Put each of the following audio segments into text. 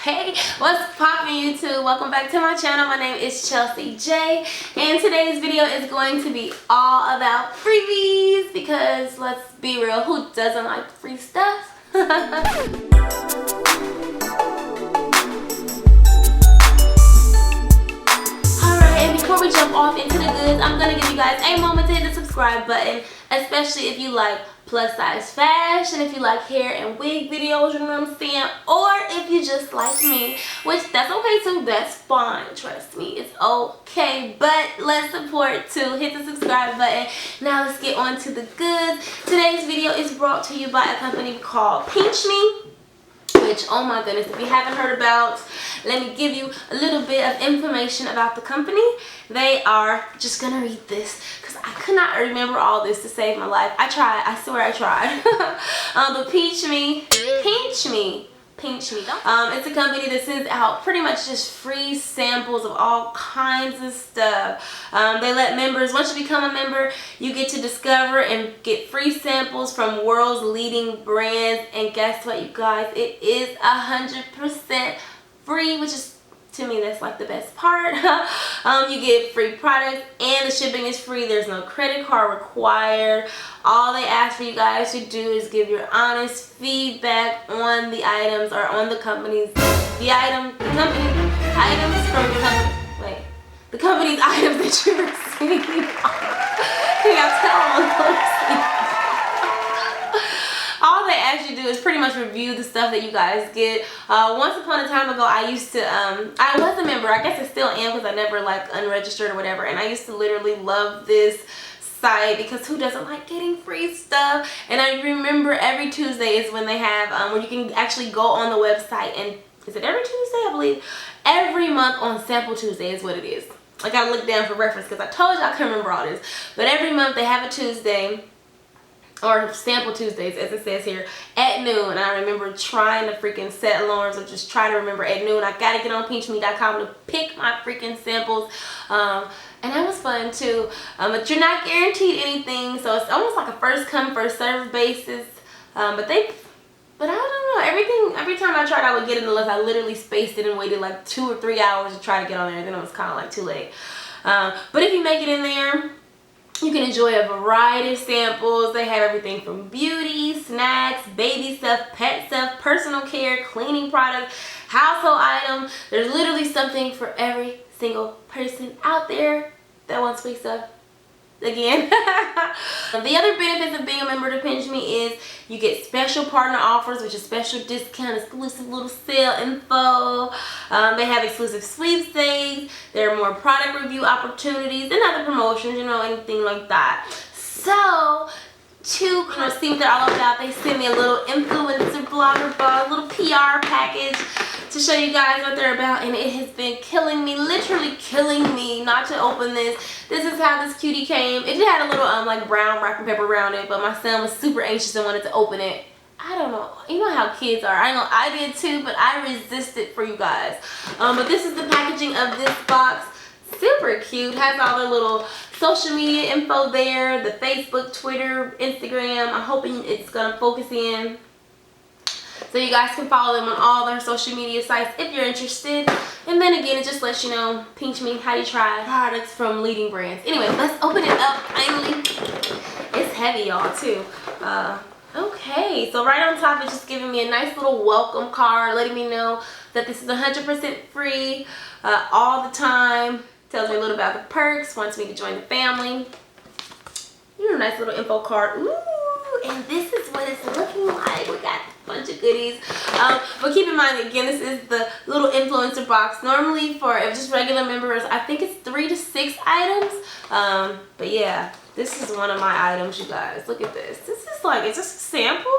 Hey, what's poppin' YouTube? Welcome back to my channel. My name is Chelsea J, and today's video is going to be all about freebies because let's be real, who doesn't like free stuff? Alright, and before we jump off into the goods, I'm gonna give you guys a moment to hit the subscribe button, especially if you like plus size fashion, if you like hair and wig videos, you know what I'm saying, or if you just like me, which that's okay too, that's fine, trust me, it's okay, but let's support too. Hit the subscribe button. Now let's get on to the goods. Today's video is brought to you by a company called PINCHme, which, oh my goodness, if you haven't heard about, let me give you a little bit of information about the company. They are, just gonna read this because I could not remember all this to save my life. I tried, I swear I tried. But PINCHme, it's a company that sends out pretty much just free samples of all kinds of stuff. They let members, once you become a member, you get to discover and get free samples from world's leading brands. And guess what, you guys? It is 100% free, which is, to me, that's like the best part. You get free products and the shipping is free. There's no credit card required. All they ask for you guys to do is give your honest feedback on the items or on the company's, the company's items that you receive. Can y'all tell? All they ask you to do is pretty much review the stuff that you guys get. Once upon a time ago, I used to, I was a member. I guess I still am because I never like unregistered or whatever. And I used to literally love this site because who doesn't like getting free stuff? And I remember every Tuesday is when they have, where you can actually go on the website and, is it every Tuesday? I believe every month on Sample Tuesday is what it is. I gotta look down for reference because I told you I couldn't remember all this. But every month they have a Tuesday, or Sample Tuesdays as it says here, at noon. And I remember trying to freaking set alarms or just try to remember at noon. I gotta get on PINCHme.com to pick my freaking samples. And that was fun too. But you're not guaranteed anything, so it's almost like a first come first serve basis. But I don't know, every time I tried I would get in the list. I literally spaced it and waited like 2 or 3 hours to try to get on there, and then it was kind of like too late. But if you make it in there, you can enjoy a variety of samples. They have everything from beauty, snacks, baby stuff, pet stuff, personal care, cleaning products, household items. There's literally something for every single person out there that wants free stuff. Again. The other benefits of being a member to PINCHme is you get special partner offers, which is special discount, exclusive little sale info. They have exclusive sweepstakes. There are more product review opportunities and other promotions, you know, anything like that. So to see what they're all about, they sent me a little influencer blogger bug, a little PR package to show you guys what they're about, and it has been killing me, literally killing me not to open this. This is how this cutie came. It had a little like brown wrapping paper around it, but my son was super anxious and wanted to open it. I don't know, you know how kids are. I know I did too, but I resisted for you guys. But this is the packaging of this box. Super cute. Has all the little social media info there, the Facebook, Twitter, Instagram. I'm hoping it's gonna focus in so you guys can follow them on all their social media sites if you're interested. And then again, it just lets you know, PINCHme, how you try products from leading brands. Anyway, let's open it up finally. It's heavy, y'all, too. Okay, so right on top, it's just giving me a nice little welcome card, letting me know that this is 100% free all the time. Tells me a little about the perks, wants me to join the family. You know, a nice little info card. Ooh, and this is what it's looking like. We got a bunch of goodies. But keep in mind, again, this is the little influencer box. Normally for just regular members, I think it's 3 to 6 items. But yeah, this is one of my items, you guys. Look at this. This is like, it's just a sample.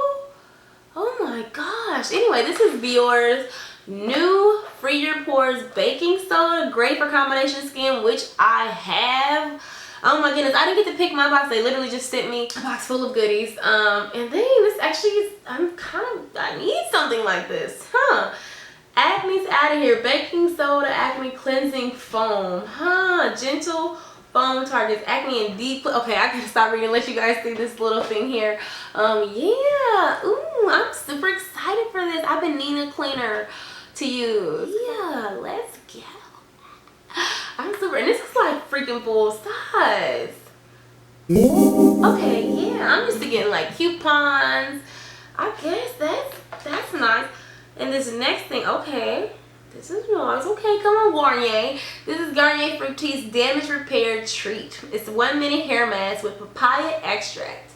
Oh my gosh. Anyway, this is Bior's new Free Your Pores baking soda, great for combination skin, which I have. Oh my goodness, I didn't get to pick my box. They literally just sent me a box full of goodies. And then this actually is, I need something like this, huh? Acne's out of here. Baking soda, acne cleansing foam, huh? Gentle foam targets acne and deep. Okay, I gotta stop reading and let you guys see this little thing here. Yeah, ooh, I'm super excited for this. I've been needing a cleaner to use. Yeah, let's go. I'm super, and this is like freaking full size. Okay, yeah, I'm used to getting like coupons. I guess that's nice. And this next thing, okay, this is nice. Okay, come on, Garnier. This is Garnier Fructis Damage Repair Treat. It's a 1-minute hair mask with papaya extract.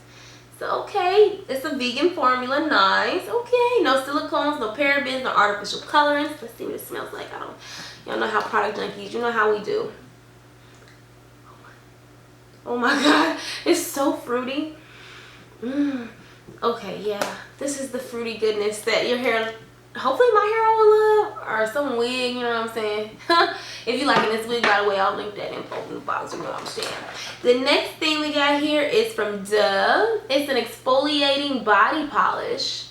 So, okay, it's a vegan formula. Nice. Okay, no silicones, no parabens, no artificial colorants. Let's see what it smells like. Y'all know how product junkies, you know how we do. Oh my god, it's so fruity. Okay, yeah, this is the fruity goodness that your hair, hopefully my hair will love, or some wig, you know what I'm saying? If you liking this wig, by the way, I'll link that info in the box, you know what I'm saying. The next thing we got here is from Dove. It's an exfoliating body polish.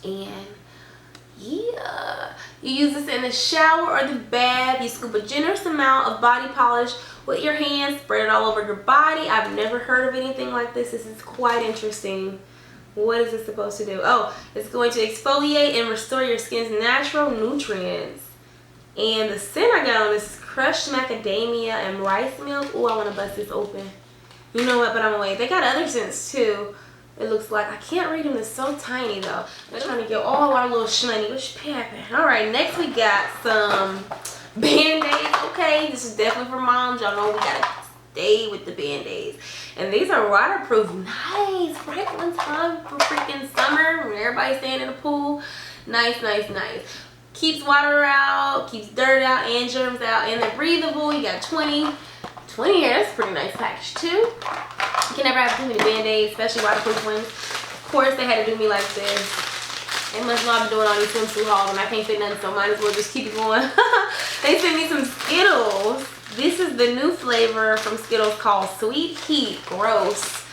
And yeah, you use this in the shower or the bath. You scoop a generous amount of body polish with your hands, spread it all over your body. I've never heard of anything like this. This is quite interesting. What is this supposed to do? Oh, it's going to exfoliate and restore your skin's natural nutrients. And the scent I got on this is crushed macadamia and rice milk. Oh, I want to bust this open. You know what? But I'm away. They got other scents too. It looks like. I can't read them. It's so tiny though. I'm trying to get all our little shmoney. What's poppin'? Alright, next we got some Band-Aids. Okay, this is definitely for moms. Y'all know we gotta stay with the Band-Aids. And these are waterproof. Nice. Right on time for freaking summer when everybody's staying in the pool. Nice, nice, nice. Keeps water out, keeps dirt out and germs out, and they're breathable. You got 20 here. That's a pretty nice package too. You can never have too many Band-Aids, especially waterproof ones. Of course, they had to do me like this. They must know I've been doing all these swimsuit hauls and I can't say nothing, so might as well just keep it going. They sent me some Skittles. This is the new flavor from Skittles called Sweet Heat. Gross.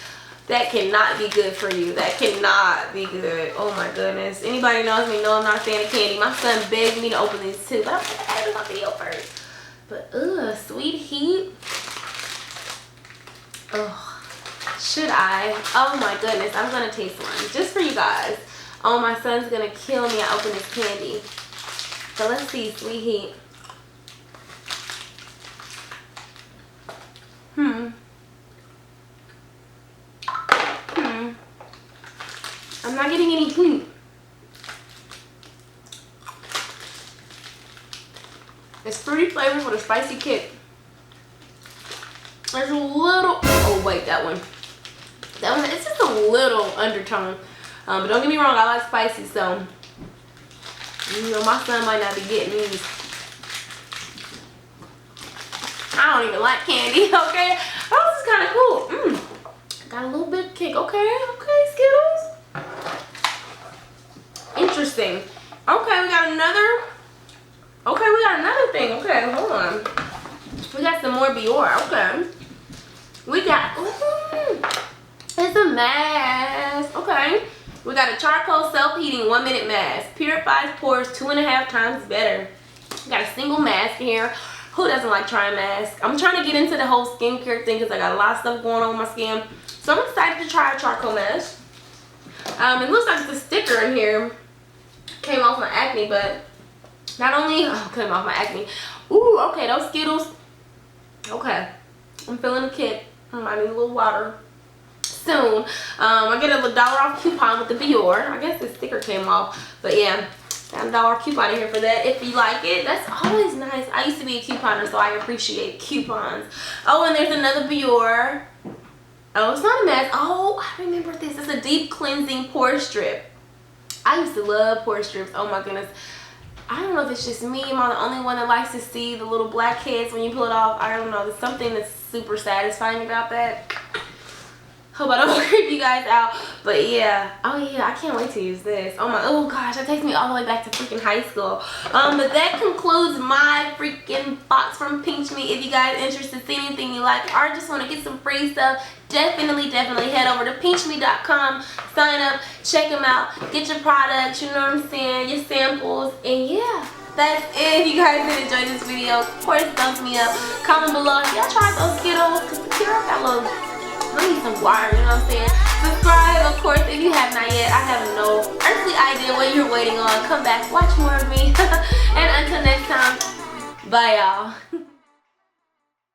That cannot be good for you. That cannot be good. Oh my goodness. Anybody knows me know I'm not a fan of candy. My son begged me to open these too, but I'm like, I gotta do my video first. But Sweet Heat. Ugh. Should I? Oh my goodness. I'm gonna taste one just for you guys. Oh, my son's gonna kill me. I open this candy. So let's see. Sweet Heat. I'm not getting any heat. It's fruity flavors with a spicy kick. There's a little, oh wait, that one, it's just a little undertone. But don't get me wrong, I like spicy, so, you know, my son might not be getting these. I don't even like candy, okay? Oh, this is kind of cool. Got a little bit of kick. Okay, Skittles. Interesting. Okay, we got another. Okay, we got another thing. Okay, hold on. We got some more Biore. Okay. We got, it's a mask. Okay. We got a charcoal self-heating 1-minute mask. Purifies pores 2.5 times better. We got a single mask here. Who doesn't like trying masks? I'm trying to get into the whole skincare thing because I got a lot of stuff going on with my skin. So I'm excited to try a charcoal mask. It looks like the sticker in here came off my acne, but not only came off my acne. Ooh, okay, those Skittles. Okay, I'm feeling a kick. I need a little water soon. I get a $1 off coupon with the Biore. I guess the sticker came off, but yeah, got a $1 coupon in here for that. If you like it, that's always nice. I used to be a couponer, so I appreciate coupons. Oh, and there's another Biore. Oh, it's not a mask. Oh, I remember this. It's a deep cleansing pore strip. I used to love pore strips. Oh my goodness. I don't know if it's just me. Am I the only one that likes to see the little blackheads when you pull it off? I don't know. There's something that's super satisfying about that. Hope I don't creep you guys out. But yeah. Oh yeah, I can't wait to use this. Oh gosh, that takes me all the way back to freaking high school. But that concludes my freaking box from PINCHme. If you guys are interested, see anything you like, or just want to get some free stuff, definitely head over to PINCHme.com, sign up, check them out, get your products, you know what I'm saying, your samples, and yeah. That's it. If you guys did enjoy this video, of course, thumbs me up, comment below if y'all tried those Skittles, because the Skittles got a little, I need some water, you know what I'm saying. Subscribe, of course, if you have not yet. I have no earthly idea what you're waiting on. Come back, watch more of me. Bye, y'all.